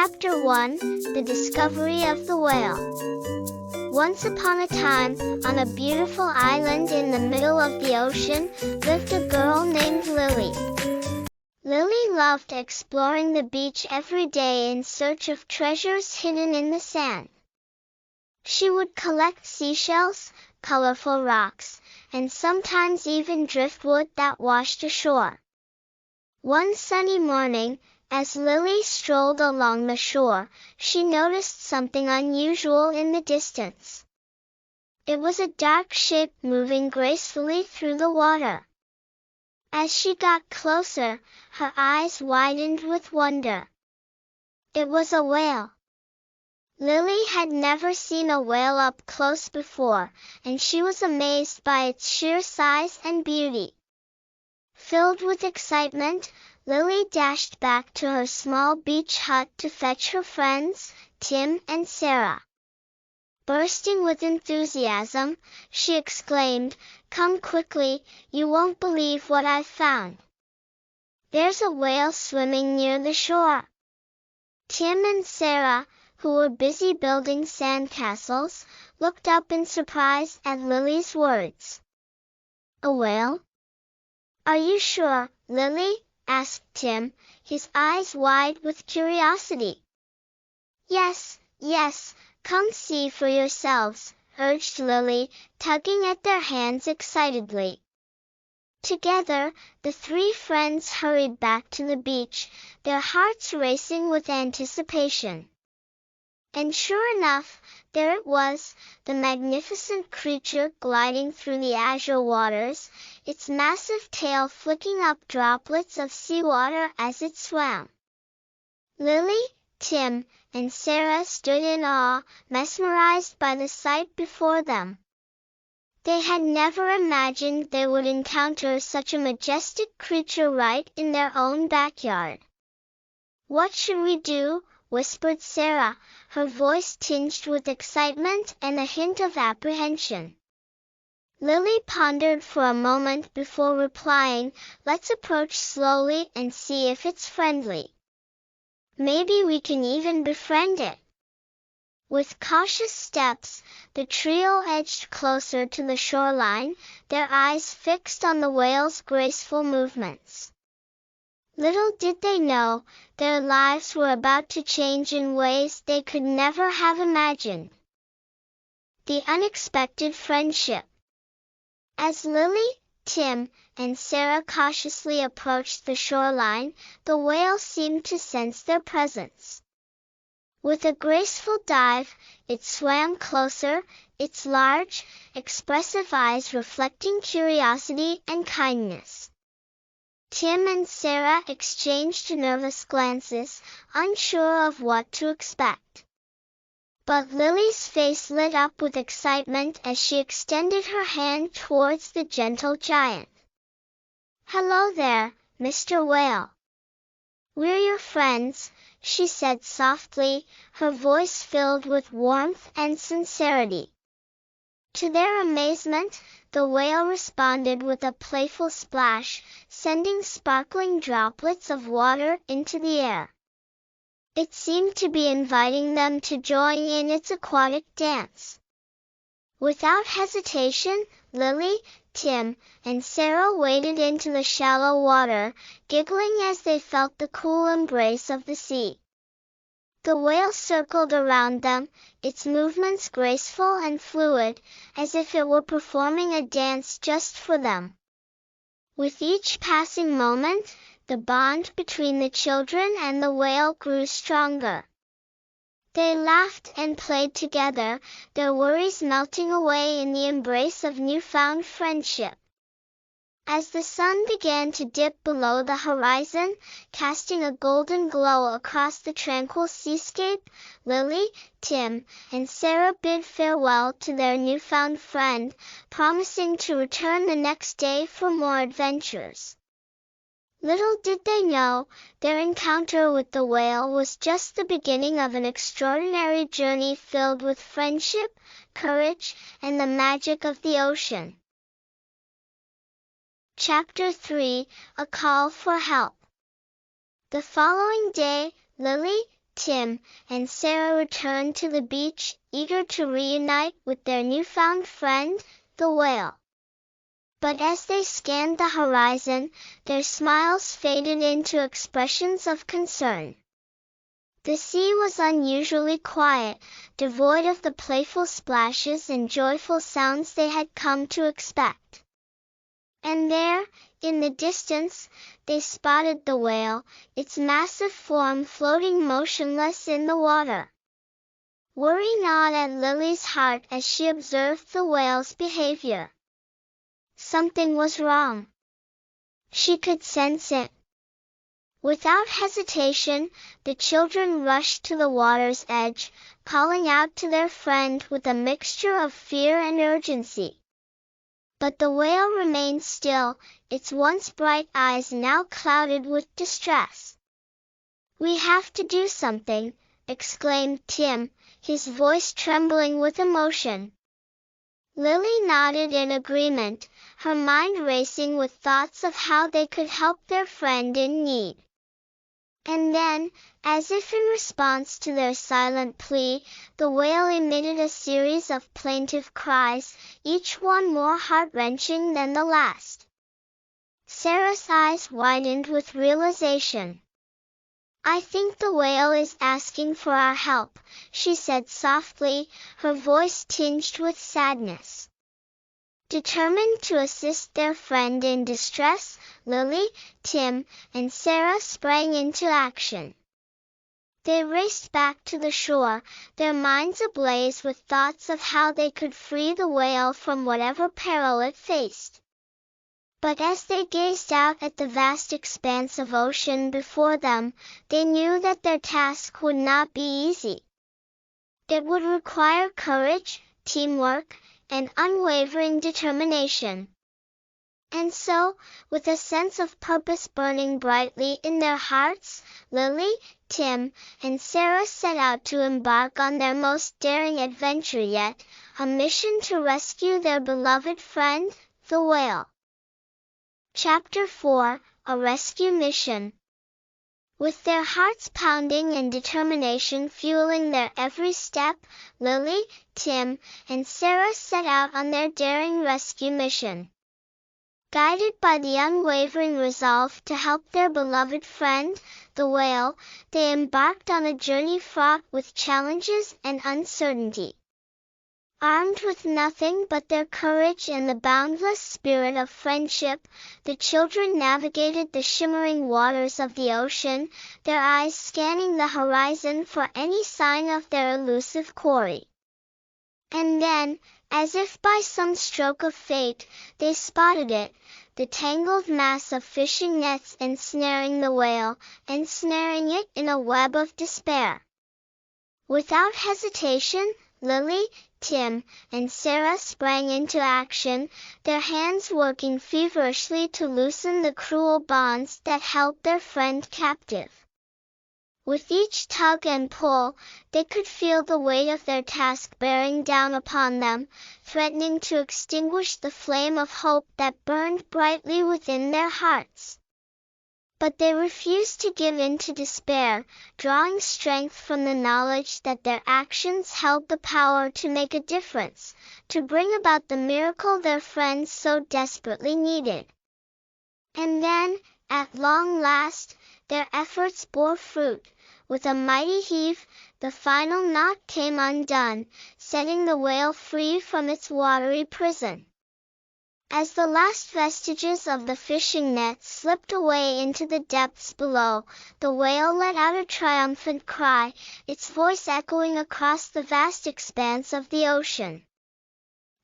Chapter 1, The Discovery of the Whale. Once upon a time, on a beautiful island in the middle of the ocean, lived a girl named Lily. Lily loved exploring the beach every day in search of treasures hidden in the sand. She would collect seashells, colorful rocks, and sometimes even driftwood that washed ashore. One sunny morning, as Lily strolled along the shore, she noticed something unusual in the distance. It was a dark shape moving gracefully through the water. As she got closer, her eyes widened with wonder. It was a whale. Lily had never seen a whale up close before, and she was amazed by its sheer size and beauty. Filled with excitement, Lily dashed back to her small beach hut to fetch her friends, Tim and Sarah. Bursting with enthusiasm, she exclaimed, "Come quickly, you won't believe what I've found. There's a whale swimming near the shore." Tim and Sarah, who were busy building sandcastles, looked up in surprise at Lily's words. "A whale? Are you sure, Lily?" asked Tim, his eyes wide with curiosity. Yes, come see for yourselves," urged Lily, tugging at their hands excitedly. Together, the three friends hurried back to the beach, their hearts racing with anticipation. And sure enough, there it was, the magnificent creature gliding through the azure waters, its massive tail flicking up droplets of seawater as it swam. Lily, Tim, and Sarah stood in awe, mesmerized by the sight before them. They had never imagined they would encounter such a majestic creature right in their own backyard. "What should we do?" whispered Sarah, her voice tinged with excitement and a hint of apprehension. Lily pondered for a moment before replying, "Let's approach slowly and see if it's friendly. Maybe we can even befriend it." With cautious steps, the trio edged closer to the shoreline, their eyes fixed on the whale's graceful movements. Little did they know, their lives were about to change in ways they could never have imagined. The unexpected friendship. As Lily, Tim, and Sarah cautiously approached the shoreline, the whale seemed to sense their presence. With a graceful dive, it swam closer, its large, expressive eyes reflecting curiosity and kindness. Tim and Sarah exchanged nervous glances, unsure of what to expect. But Lily's face lit up with excitement as she extended her hand towards the gentle giant. "Hello there, Mr. Whale. We're your friends," she said softly, her voice filled with warmth and sincerity. To their amazement, the whale responded with a playful splash, sending sparkling droplets of water into the air. It seemed to be inviting them to join in its aquatic dance. Without hesitation, Lily, Tim, and Sarah waded into the shallow water, giggling as they felt the cool embrace of the sea. The whale circled around them, its movements graceful and fluid, as if it were performing a dance just for them. With each passing moment, the bond between the children and the whale grew stronger. They laughed and played together, their worries melting away in the embrace of newfound friendship. As the sun began to dip below the horizon, casting a golden glow across the tranquil seascape, Lily, Tim, and Sarah bid farewell to their newfound friend, promising to return the next day for more adventures. Little did they know, their encounter with the whale was just the beginning of an extraordinary journey filled with friendship, courage, and the magic of the ocean. Chapter 3, A Call for Help. The following day, Lily, Tim, and Sarah returned to the beach, eager to reunite with their newfound friend, the whale. But as they scanned the horizon, their smiles faded into expressions of concern. The sea was unusually quiet, devoid of the playful splashes and joyful sounds they had come to expect. And there, in the distance, they spotted the whale, its massive form floating motionless in the water. Worry gnawed at Lily's heart as she observed the whale's behavior. Something was wrong. She could sense it. Without hesitation, the children rushed to the water's edge, calling out to their friend with a mixture of fear and urgency. But the whale remained still, its once bright eyes now clouded with distress. "We have to do something," exclaimed Tim, his voice trembling with emotion. Lily nodded in agreement, her mind racing with thoughts of how they could help their friend in need. And then, as if in response to their silent plea, the whale emitted a series of plaintive cries, each one more heart-wrenching than the last. Sarah's eyes widened with realization. "I think the whale is asking for our help," she said softly, her voice tinged with sadness. Determined to assist their friend in distress, Lily, Tim, and Sarah sprang into action. They raced back to the shore, their minds ablaze with thoughts of how they could free the whale from whatever peril it faced. But as they gazed out at the vast expanse of ocean before them, they knew that their task would not be easy. It would require courage, teamwork, and unwavering determination. And so, with a sense of purpose burning brightly in their hearts, Lily, Tim, and Sarah set out to embark on their most daring adventure yet, a mission to rescue their beloved friend, the whale. Chapter 4, A Rescue Mission. With their hearts pounding and determination fueling their every step, Lily, Tim, and Sarah set out on their daring rescue mission. Guided by the unwavering resolve to help their beloved friend, the whale, they embarked on a journey fraught with challenges and uncertainty. Armed with nothing but their courage and the boundless spirit of friendship, the children navigated the shimmering waters of the ocean, their eyes scanning the horizon for any sign of their elusive quarry. And then, as if by some stroke of fate, they spotted it, the tangled mass of fishing nets ensnaring the whale, ensnaring it in a web of despair. Without hesitation, Lily, Tim, and Sarah sprang into action, their hands working feverishly to loosen the cruel bonds that held their friend captive. With each tug and pull, they could feel the weight of their task bearing down upon them, threatening to extinguish the flame of hope that burned brightly within their hearts. But they refused to give in to despair, drawing strength from the knowledge that their actions held the power to make a difference, to bring about the miracle their friends so desperately needed. And then, at long last, their efforts bore fruit. With a mighty heave, the final knot came undone, setting the whale free from its watery prison. As the last vestiges of the fishing net slipped away into the depths below, the whale let out a triumphant cry, its voice echoing across the vast expanse of the ocean.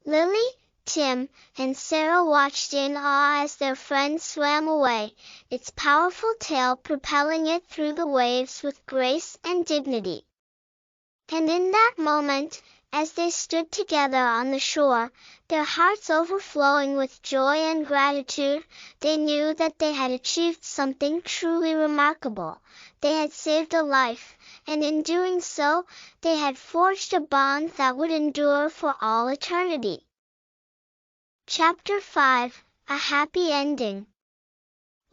Lily, Tim, and Sarah watched in awe as their friend swam away, its powerful tail propelling it through the waves with grace and dignity. And in that moment, as they stood together on the shore, their hearts overflowing with joy and gratitude, they knew that they had achieved something truly remarkable. They had saved a life, and in doing so, they had forged a bond that would endure for all eternity. Chapter 5, A Happy Ending.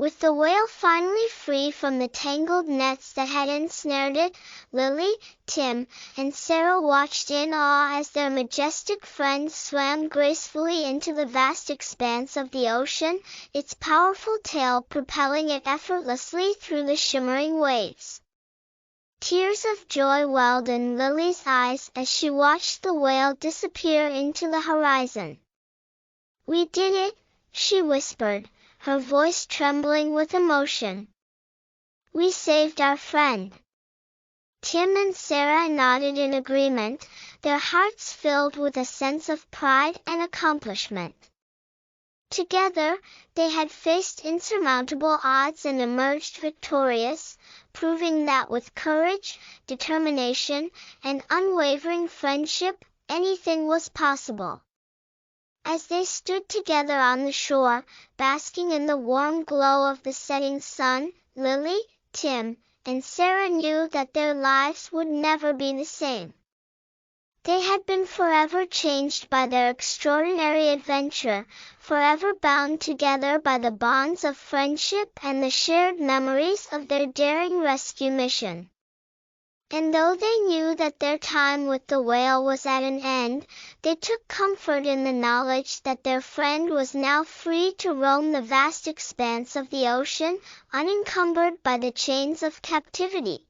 With the whale finally free from the tangled nets that had ensnared it, Lily, Tim, and Sarah watched in awe as their majestic friend swam gracefully into the vast expanse of the ocean, its powerful tail propelling it effortlessly through the shimmering waves. Tears of joy welled in Lily's eyes as she watched the whale disappear into the horizon. "We did it," she whispered, her voice trembling with emotion. "We saved our friend." Tim and Sarah nodded in agreement, their hearts filled with a sense of pride and accomplishment. Together, they had faced insurmountable odds and emerged victorious, proving that with courage, determination, and unwavering friendship, anything was possible. As they stood together on the shore, basking in the warm glow of the setting sun, Lily, Tim, and Sarah knew that their lives would never be the same. They had been forever changed by their extraordinary adventure, forever bound together by the bonds of friendship and the shared memories of their daring rescue mission. And though they knew that their time with the whale was at an end, they took comfort in the knowledge that their friend was now free to roam the vast expanse of the ocean, unencumbered by the chains of captivity.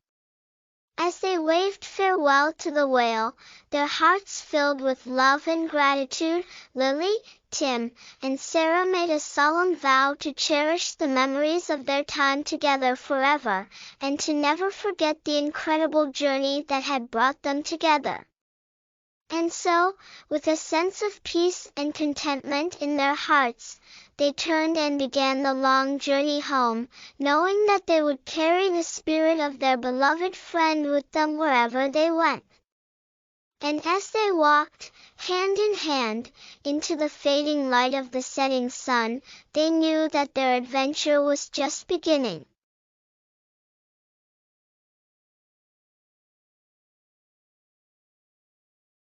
As they waved farewell to the whale, their hearts filled with love and gratitude, Lily, Tim, and Sarah made a solemn vow to cherish the memories of their time together forever, and to never forget the incredible journey that had brought them together. And so, with a sense of peace and contentment in their hearts, they turned and began the long journey home, knowing that they would carry the spirit of their beloved friend with them wherever they went. And as they walked, hand in hand, into the fading light of the setting sun, they knew that their adventure was just beginning.